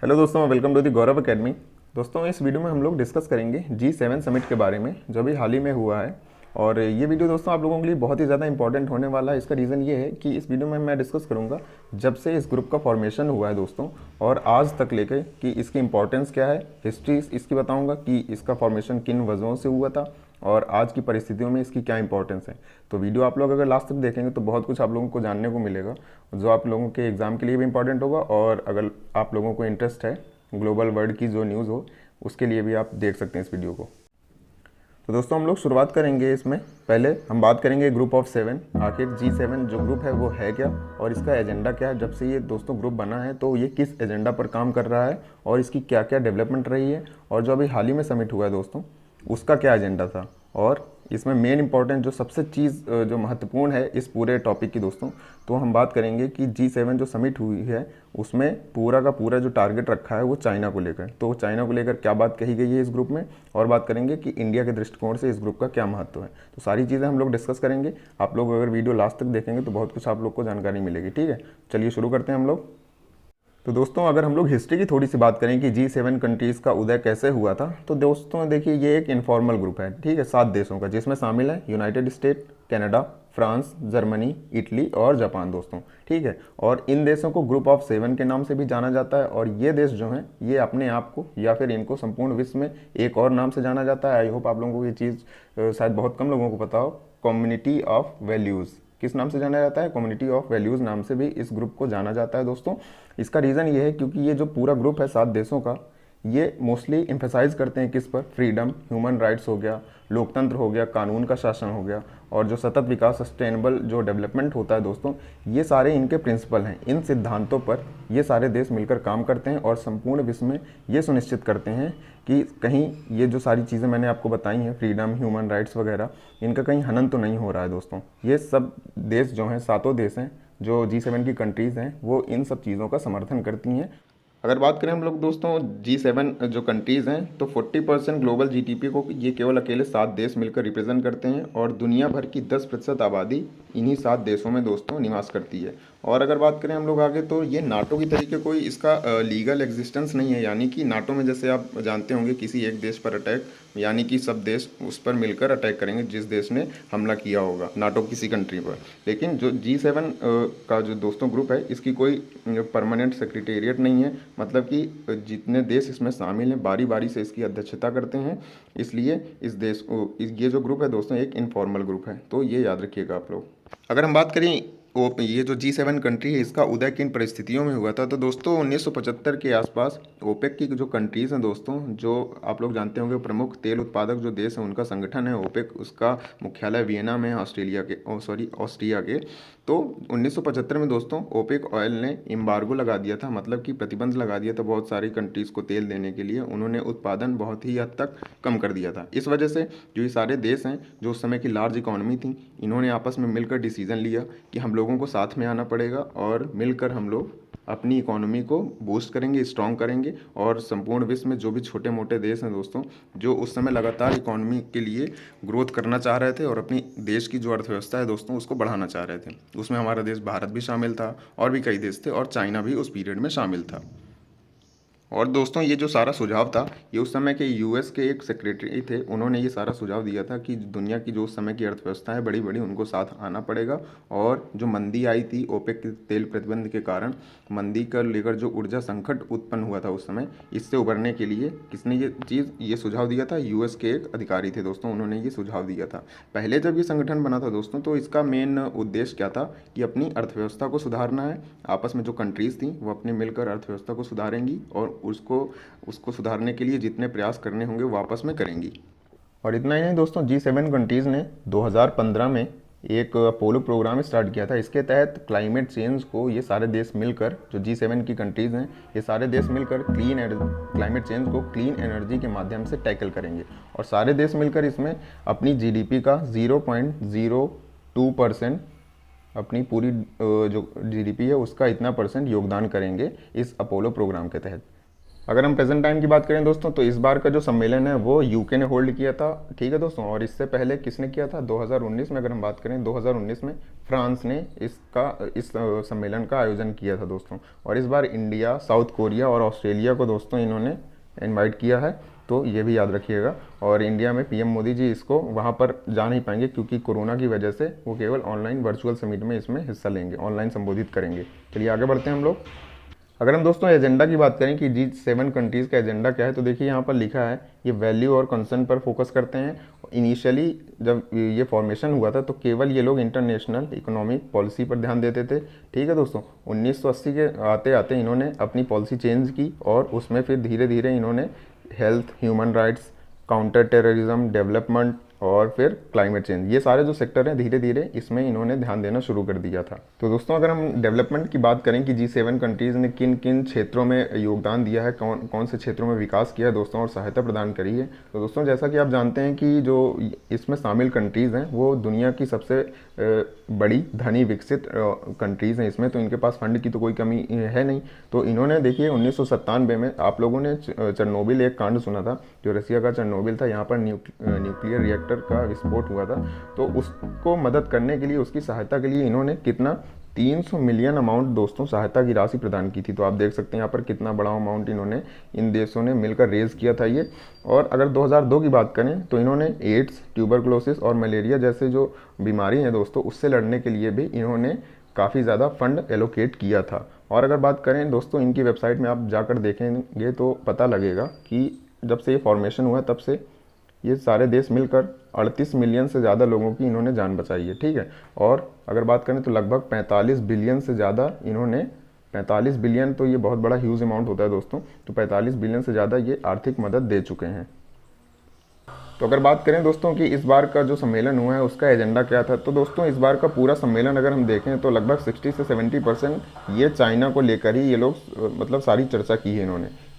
Hello दोस्तों, welcome to the Gaurav academy. दोस्तों, इस वीडियो में हम लोग डिस्कस करेंगे G7 समिट के बारे में जो अभी हाल ही में हुआ है। और ये वीडियो दोस्तों आप लोगों के लिए बहुत ही ज़्यादा इंपॉर्टेंट होने वाला है। इसका रीज़न ये है कि इस वीडियो में मैं डिस्कस करूंगा जब से इस ग्रुप का फॉर्मेशन हुआ है दोस्तों, और आज तक लेके कि इसकी इंपॉर्टेंस क्या है, हिस्ट्री इसकी बताऊँगा कि इसका फॉर्मेशन किन वजहों से हुआ था और आज की परिस्थितियों में इसकी क्या इंपॉर्टेंस है। तो वीडियो आप लोग अगर लास्ट तक देखेंगे तो बहुत कुछ आप लोगों को जानने को मिलेगा जो आप लोगों के एग्ज़ाम के लिए भी इंपॉर्टेंट होगा, और अगर आप लोगों को इंटरेस्ट है ग्लोबल वर्ल्ड की जो न्यूज़ हो उसके लिए भी आप देख सकते हैं इस वीडियो को। तो दोस्तों हम लोग शुरुआत करेंगे। इसमें पहले हम बात करेंगे ग्रुप ऑफ 7। आखिर G7 जो ग्रुप है वो है क्या और इसका एजेंडा क्या है। जब से ये दोस्तों ग्रुप बना है तो ये किस एजेंडा पर काम कर रहा है और इसकी क्या क्या डेवलपमेंट रही है, और जो अभी हाल ही में समिट हुआ है दोस्तों उसका क्या एजेंडा था, और इसमें मेन इंपॉर्टेंट जो सबसे चीज़ जो महत्वपूर्ण है इस पूरे टॉपिक की दोस्तों, तो हम बात करेंगे कि G7 जो समिट हुई है उसमें पूरा का पूरा जो टारगेट रखा है वो चाइना को लेकर। तो चाइना को लेकर क्या बात कही गई है इस ग्रुप में, और बात करेंगे कि इंडिया के दृष्टिकोण से इस ग्रुप का क्या महत्व है। तो सारी चीज़ें हम लोग डिस्कस करेंगे। आप लोग अगर वीडियो लास्ट तक देखेंगे तो बहुत कुछ आप लोग को जानकारी मिलेगी। ठीक है, चलिए शुरू करते हैं हम लोग। तो दोस्तों अगर हम लोग हिस्ट्री की थोड़ी सी बात करें कि G7 कंट्रीज़ का उदय कैसे हुआ था, तो दोस्तों देखिए ये एक इनफॉर्मल ग्रुप है। ठीक है, 7 देशों का, जिसमें शामिल है United state, Canada, France, Germany, Italy और जापान दोस्तों। ठीक है, और इन देशों को ग्रुप ऑफ 7 के नाम से भी जाना जाता है। और ये देश जो हैं ये अपने आप को या फिर इनको संपूर्ण विश्व में एक और नाम से जाना जाता है। आई होप आप लोगों को ये चीज़ शायद बहुत कम लोगों को पता हो। कम्युनिटी ऑफ वैल्यूज़ किस नाम से जाना जाता है? कम्युनिटी ऑफ वैल्यूज़ नाम से भी इस ग्रुप को जाना जाता है दोस्तों। इसका रीज़न ये है क्योंकि ये जो पूरा ग्रुप है 7 देशों का, ये मोस्टली एम्फेसाइज करते हैं किस पर? फ्रीडम, ह्यूमन राइट्स हो गया, लोकतंत्र हो गया, कानून का शासन हो गया, और जो सतत विकास, सस्टेनेबल जो डेवलपमेंट होता है दोस्तों, ये सारे इनके प्रिंसिपल हैं। इन सिद्धांतों पर ये सारे देश मिलकर काम करते हैं और संपूर्ण विश्व में ये सुनिश्चित करते हैं कि कहीं ये जो सारी चीज़ें मैंने आपको बताई हैं, फ्रीडम, ह्यूमन राइट्स वगैरह, इनका कहीं हनन तो नहीं हो रहा है दोस्तों। ये सब देश जो हैं, सातों देश हैं जो G7 की कंट्रीज़ हैं, वो इन सब चीज़ों का समर्थन करती हैं। अगर बात करें हम लोग दोस्तों G7 जो कंट्रीज़ हैं, तो 40% ग्लोबल GDP को ये केवल अकेले 7 देश मिलकर रिप्रेजेंट करते हैं, और दुनिया भर की 10% आबादी इन्हीं 7 देशों में दोस्तों निवास करती है। और अगर बात करें हम लोग आगे, तो ये नाटो की तरीके कोई इसका लीगल एग्जिस्टेंस नहीं है। यानी कि नाटो में जैसे आप जानते होंगे किसी एक देश पर अटैक, यानी कि सब देश उस पर मिलकर अटैक करेंगे जिस देश ने हमला किया होगा नाटो किसी कंट्री पर। लेकिन जो G7 का जो दोस्तों ग्रुप है, इसकी कोई परमानेंट सेक्रेटेरिएट नहीं है। मतलब कि जितने देश इसमें शामिल हैं बारी बारी से इसकी अध्यक्षता करते हैं। इसलिए ये जो ग्रुप है दोस्तों एक इनफॉर्मल ग्रुप है, तो ये याद रखिएगा आप लोग। अगर हम बात करें ये जो G7 कंट्री है इसका उदय किन परिस्थितियों में हुआ था, तो दोस्तों 1975 के आसपास ओपेक की जो कंट्रीज़ हैं दोस्तों, जो आप लोग जानते होंगे प्रमुख तेल उत्पादक जो देश हैं उनका संगठन है ओपेक, उसका मुख्यालय वियना में है, ऑस्ट्रिया के। तो 1975 में दोस्तों ओपेक ऑयल ने एम्बार्गो लगा दिया था, मतलब कि प्रतिबंध लगा दिया था बहुत सारी कंट्रीज़ को तेल देने के लिए। उन्होंने उत्पादन बहुत ही हद तक कम कर दिया था। इस वजह से जो ये सारे देश हैं जो उस समय की लार्ज इकॉनमी थी, इन्होंने आपस में मिलकर डिसीजन लिया कि हम लोगों को साथ में आना पड़ेगा और मिलकर हम लोग अपनी इकोनॉमी को बूस्ट करेंगे, स्ट्रॉन्ग करेंगे। और संपूर्ण विश्व में जो भी छोटे मोटे देश हैं दोस्तों, जो उस समय लगातार इकोनॉमी के लिए ग्रोथ करना चाह रहे थे और अपनी देश की जो अर्थव्यवस्था है दोस्तों उसको बढ़ाना चाह रहे थे, उसमें हमारा देश भारत भी शामिल था और भी कई देश थे, और चाइना भी उस पीरियड में शामिल था। और दोस्तों ये जो सारा सुझाव था ये उस समय के यूएस के एक सेक्रेटरी थे, उन्होंने ये सारा सुझाव दिया था कि दुनिया की जो उस समय की अर्थव्यवस्था है बड़ी बड़ी, उनको साथ आना पड़ेगा। और जो मंदी आई थी ओपेक के तेल प्रतिबंध के कारण, मंदी का लेकर जो ऊर्जा संकट उत्पन्न हुआ था उस समय, इससे उबरने के लिए किसने ये सुझाव दिया था? यूएस के एक अधिकारी थे दोस्तों, उन्होंने ये सुझाव दिया था। पहले जब ये संगठन बना था दोस्तों तो इसका मेन उद्देश्य क्या था कि अपनी अर्थव्यवस्था को सुधारना है। आपस में जो कंट्रीज़ थी वो अपने मिलकर अर्थव्यवस्था को सुधारेंगी और उसको सुधारने के लिए जितने प्रयास करने होंगे वो आपस में करेंगी। और इतना ही नहीं दोस्तों, G7 कंट्रीज़ ने 2015 में एक अपोलो प्रोग्राम स्टार्ट किया था। इसके तहत क्लाइमेट चेंज को ये सारे देश मिलकर, जो G7 की कंट्रीज़ हैं ये सारे देश मिलकर क्लाइमेट चेंज को क्लीन एनर्जी के माध्यम से टैकल करेंगे। और सारे देश मिलकर इसमें अपनी GDP का 0.02% अपनी पूरी जो GDP है उसका इतना % योगदान करेंगे इस अपोलो प्रोग्राम के तहत। अगर हम प्रेजेंट टाइम की बात करें दोस्तों, तो इस बार का जो सम्मेलन है वो यूके ने होल्ड किया था, ठीक है दोस्तों। और इससे पहले किसने किया था? 2019 में। अगर हम बात करें 2019 में फ्रांस ने इस सम्मेलन का आयोजन किया था दोस्तों। और इस बार इंडिया, साउथ कोरिया और ऑस्ट्रेलिया को दोस्तों इन्होंने इनवाइट किया है, तो ये भी याद रखिएगा। और इंडिया में पीएम मोदी जी इसको वहाँ पर जा नहीं पाएंगे, क्योंकि कोरोना की वजह से वो केवल ऑनलाइन वर्चुअल समिट में इसमें हिस्सा लेंगे, ऑनलाइन संबोधित करेंगे। चलिए आगे बढ़ते हैं हम लोग। अगर हम दोस्तों एजेंडा की बात करें कि G7 कंट्रीज़ का एजेंडा क्या है, तो देखिए यहाँ पर लिखा है, ये वैल्यू और कंसर्न पर फोकस करते हैं। इनिशियली जब ये फॉर्मेशन हुआ था तो केवल ये लोग इंटरनेशनल इकोनॉमिक पॉलिसी पर ध्यान देते थे, ठीक है दोस्तों। 1980 के आते आते इन्होंने अपनी पॉलिसी चेंज की और उसमें फिर धीरे धीरे इन्होंने health, human rights, counter terrorism, development और फिर क्लाइमेट चेंज, ये सारे जो सेक्टर हैं धीरे धीरे इसमें इन्होंने ध्यान देना शुरू कर दिया था। तो दोस्तों अगर हम डेवलपमेंट की बात करें कि G7 कंट्रीज़ ने किन किन क्षेत्रों में योगदान दिया है, कौन कौन से क्षेत्रों में विकास किया है दोस्तों और सहायता प्रदान करी है, तो दोस्तों जैसा कि आप जानते हैं कि जो इसमें शामिल कंट्रीज़ हैं वो दुनिया की सबसे बड़ी धनी विकसित कंट्रीज़ हैं इसमें, तो इनके पास फंड की तो कोई कमी है नहीं। तो इन्होंने देखिए 1997 में, आप लोगों ने चेरनोबिल एक कांड सुना था, जो रसिया का चेरनोबिल था, यहाँ पर न्यूक्लियर रिएक्टर का विस्फोट हुआ था। तो उसको मदद करने के लिए, उसकी सहायता के लिए इन्होंने कितना 300 मिलियन अमाउंट दोस्तों सहायता की राशि प्रदान की थी। तो आप देख सकते हैं यहाँ पर कितना बड़ा अमाउंट इन्होंने, इन देशों ने मिलकर रेज किया था ये। और अगर 2002 की बात करें तो इन्होंने एड्स, ट्यूबरकुलोसिस और मलेरिया जैसे जो बीमारी हैं दोस्तों, उससे लड़ने के लिए भी इन्होंने काफ़ी ज़्यादा फंड एलोकेट किया था। और अगर बात करें दोस्तों इनकी वेबसाइट में आप जाकर देखेंगे तो पता लगेगा कि जब से ये फॉर्मेशन हुआ तब से ये सारे देश मिलकर 38 मिलियन से ज़्यादा लोगों की इन्होंने जान बचाई है, ठीक है। और अगर बात करें तो लगभग 45 बिलियन से ज़्यादा इन्होंने, 45 बिलियन तो ये बहुत बड़ा ह्यूज अमाउंट होता है दोस्तों, तो 45 बिलियन से ज़्यादा ये आर्थिक मदद दे चुके हैं। तो अगर बात करें दोस्तों कि इस बार का जो सम्मेलन हुआ है उसका एजेंडा क्या था, तो दोस्तों इस बार का पूरा सम्मेलन अगर हम देखें तो लगभग 60 से 70% ये चाइना को लेकर ही ये लोग मतलब सारी चर्चा की है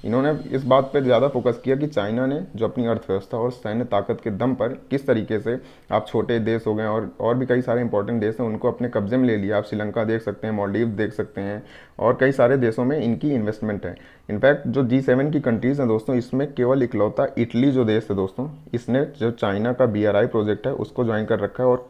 इन्होंने इस बात पर ज़्यादा फोकस किया कि चाइना ने जो अपनी अर्थव्यवस्था और सैन्य ताकत के दम पर किस तरीके से, आप छोटे देश हो गए और भी कई सारे इंपॉर्टेंट देश हैं उनको अपने कब्जे में ले लिया। आप श्रीलंका देख सकते हैं, मालदीव देख सकते हैं और कई सारे देशों में इनकी इन्वेस्टमेंट है। इनफैक्ट जो G7 की कंट्रीज़ हैं दोस्तों, इसमें केवल इकलौता इटली जो देश है दोस्तों, इसने जो चाइना का BRI प्रोजेक्ट है उसको ज्वाइन कर रखा है और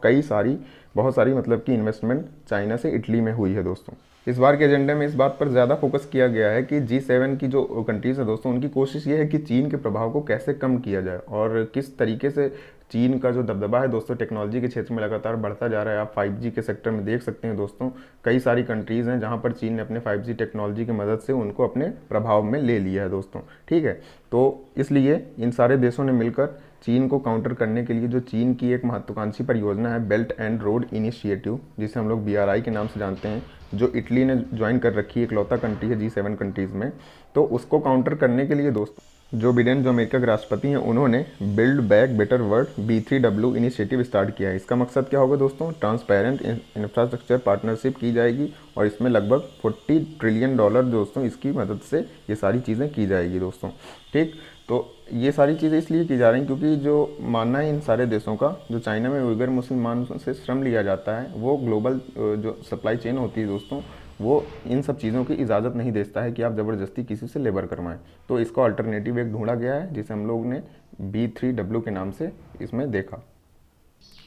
बहुत सारी मतलब कि इन्वेस्टमेंट चाइना से इटली में हुई है दोस्तों। इस बार के एजेंडे में इस बात पर ज़्यादा फोकस किया गया है कि G7 की जो कंट्रीज़ है दोस्तों, उनकी कोशिश ये है कि चीन के प्रभाव को कैसे कम किया जाए और किस तरीके से चीन का जो दबदबा है दोस्तों टेक्नोलॉजी के क्षेत्र में लगातार बढ़ता जा रहा है। आप 5G के सेक्टर में देख सकते हैं दोस्तों, कई सारी कंट्रीज़ हैं जहां पर चीन ने अपने 5G टेक्नोलॉजी की मदद से उनको अपने प्रभाव में ले लिया है दोस्तों, ठीक है। तो इसलिए इन सारे देशों ने मिलकर चीन को काउंटर करने के लिए जो चीन की एक महत्वाकांक्षी परियोजना है बेल्ट एंड रोड इनिशिएटिव, जिसे हम लोग BRI के नाम से जानते हैं, जो इटली ने ज्वाइन कर रखी है, इकलौता कंट्री है G7 कंट्रीज़ में, तो उसको काउंटर करने के लिए दोस्तों जो बिडेन, जो अमेरिका के राष्ट्रपति हैं, उन्होंने build back better world B3W initiative start किया है। इसका मकसद क्या होगा दोस्तों? ट्रांसपेरेंट इंफ्रास्ट्रक्चर पार्टनरशिप की जाएगी और इसमें लगभग $40 ट्रिलियन दोस्तों इसकी मदद से ये सारी चीज़ें की जाएगी दोस्तों, ठीक। तो ये सारी चीज़ें इसलिए की जा रही हैं क्योंकि जो मानना है इन सारे देशों का, जो चाइना में उइगर मुसलमान से श्रम लिया जाता है, वो ग्लोबल जो सप्लाई चेन होती है दोस्तों, वो इन सब चीज़ों की इजाज़त नहीं देता है कि आप ज़बरदस्ती किसी से लेबर करवाएं। तो इसका अल्टरनेटिव एक ढूंढा गया है जिसे हम लोग ने B3W के नाम से इसमें देखा।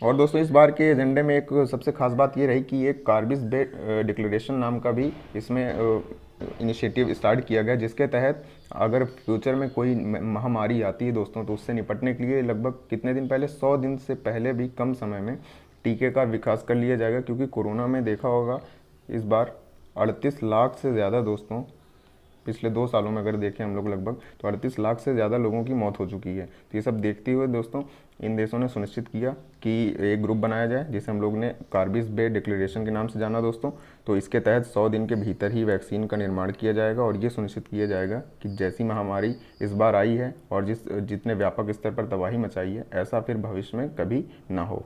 और दोस्तों इस बार के एजेंडे में एक सबसे खास बात ये रही कि एक कार्बिस बे डिक्लेरेशन नाम का भी इसमें इनिशिएटिव स्टार्ट किया गया, जिसके तहत अगर फ्यूचर में कोई महामारी आती है दोस्तों, तो उससे निपटने के लिए लगभग कितने दिन पहले, 100 दिन से पहले भी कम समय में टीके का विकास कर लिया जाएगा। क्योंकि कोरोना में देखा होगा इस बार 38 लाख से ज़्यादा दोस्तों, पिछले 2 सालों में अगर देखें हम लोग लगभग, तो 38 लाख से ज़्यादा लोगों की मौत हो चुकी है। तो ये सब देखते हुए दोस्तों इन देशों ने सुनिश्चित किया कि एक ग्रुप बनाया जाए जिसे हम लोग ने कार्बिस बे डिक्लेरेशन के नाम से जाना दोस्तों। तो इसके तहत 100 दिन के भीतर ही वैक्सीन का निर्माण किया जाएगा और ये सुनिश्चित किया जाएगा कि जैसी महामारी इस बार आई है और जितने व्यापक स्तर पर तबाही मचाई है, ऐसा फिर भविष्य में कभी ना हो।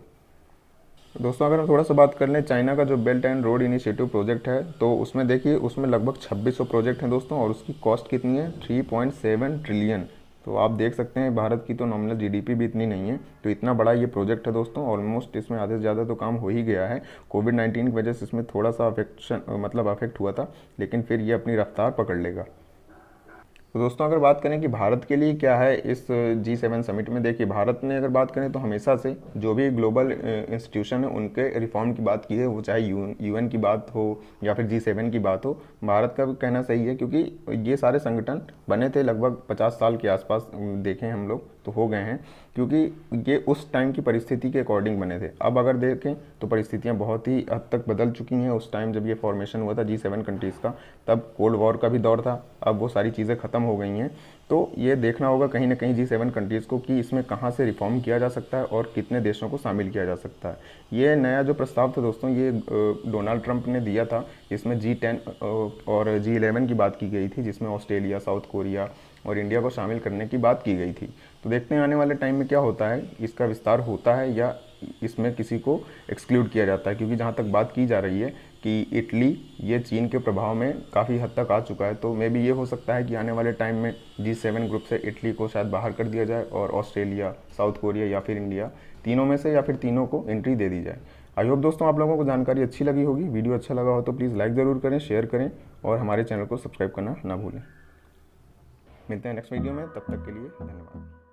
दोस्तों अगर हम थोड़ा सा बात कर लें चाइना का जो belt and road initiative project है, तो उसमें देखिए उसमें लगभग 2600 प्रोजेक्ट हैं दोस्तों और उसकी कॉस्ट कितनी है? 3.7 ट्रिलियन। तो आप देख सकते हैं भारत की तो नॉमिनल GDP भी इतनी नहीं है, तो इतना बड़ा ये प्रोजेक्ट है दोस्तों। ऑलमोस्ट इसमें आधे से ज़्यादा तो काम हो ही गया है। कोविड-19 की वजह से इसमें थोड़ा सा अफेक्ट हुआ था, लेकिन फिर ये अपनी रफ्तार पकड़ लेगा। तो दोस्तों अगर बात करें कि भारत के लिए क्या है इस G7 समिट में, देखिए भारत ने अगर बात करें तो हमेशा से जो भी ग्लोबल इंस्टीट्यूशन है उनके रिफॉर्म की बात की है, वो चाहे यूएन की बात हो या फिर G7 की बात हो। भारत का भी कहना सही है, क्योंकि ये सारे संगठन बने थे लगभग 50 साल के आसपास, देखें हम लोग तो हो गए हैं, क्योंकि ये उस टाइम की परिस्थिति के अकॉर्डिंग बने थे। अब अगर देखें तो परिस्थितियां बहुत ही हद तक बदल चुकी हैं। उस टाइम जब ये फॉर्मेशन हुआ था G7 कंट्रीज़ का, तब कोल्ड वॉर का भी दौर था, अब वो सारी चीज़ें ख़त्म हो गई हैं। तो ये देखना होगा कहीं ना कहीं G7 कंट्रीज़ को कि इसमें कहाँ से रिफॉर्म किया जा सकता है और कितने देशों को शामिल किया जा सकता है। ये नया जो प्रस्ताव था दोस्तों, ये डोनाल्ड ट्रंप ने दिया था। इसमें G10 और G11 की बात की गई थी, जिसमें ऑस्ट्रेलिया, साउथ कोरिया और इंडिया को शामिल करने की बात की गई थी। तो देखते हैं आने वाले टाइम में क्या होता है, इसका विस्तार होता है या इसमें किसी को एक्सक्लूड किया जाता है। क्योंकि जहाँ तक बात की जा रही है कि इटली ये चीन के प्रभाव में काफ़ी हद तक आ चुका है, तो मे भी ये हो सकता है कि आने वाले टाइम में G7 ग्रुप से इटली को शायद बाहर कर दिया जाए और ऑस्ट्रेलिया, साउथ कोरिया या फिर इंडिया, तीनों में से या फिर तीनों को एंट्री दे दी जाए। आई होप दोस्तों आप लोगों को जानकारी अच्छी लगी होगी। वीडियो अच्छा लगा हो तो प्लीज़ लाइक ज़रूर करें, शेयर करें और हमारे चैनल को सब्सक्राइब करना ना भूलें। मिलते हैं नेक्स्ट वीडियो में, तब तक के लिए धन्यवाद।